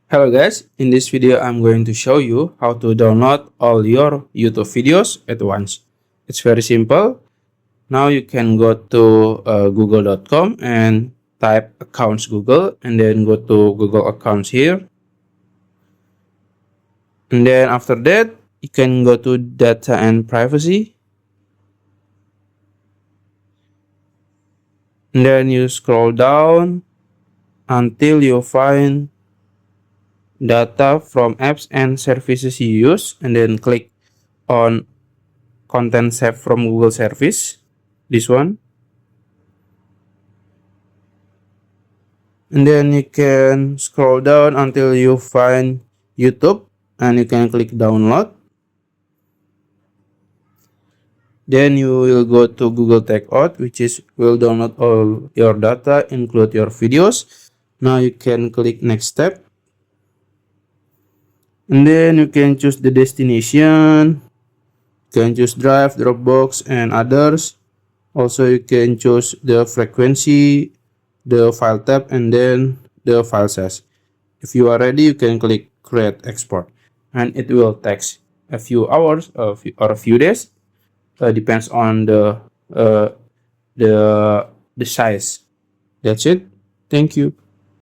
Hello guys, in this video I'm going to show you how to download all your YouTube videos at once. It's very simple. Now you can go to google.com and type accounts Google and then go to Google accounts here. And then after that, you can go to data and privacy. And then you scroll down until you find data from apps and services you use and then click on content saved from Google service, this one, and then you can scroll down until you find YouTube and you can click download. Then you will go to Google Takeout, which is will download all your data, include your videos. Now you can click next step, and then you can choose the destination. You can choose Drive, Dropbox, and others. Also, you can choose the frequency, the file type, and then the file size. If you are ready, you can click Create Export, and it will take a few hours or a few days. Depends on uh, the size. That's it. Thank you.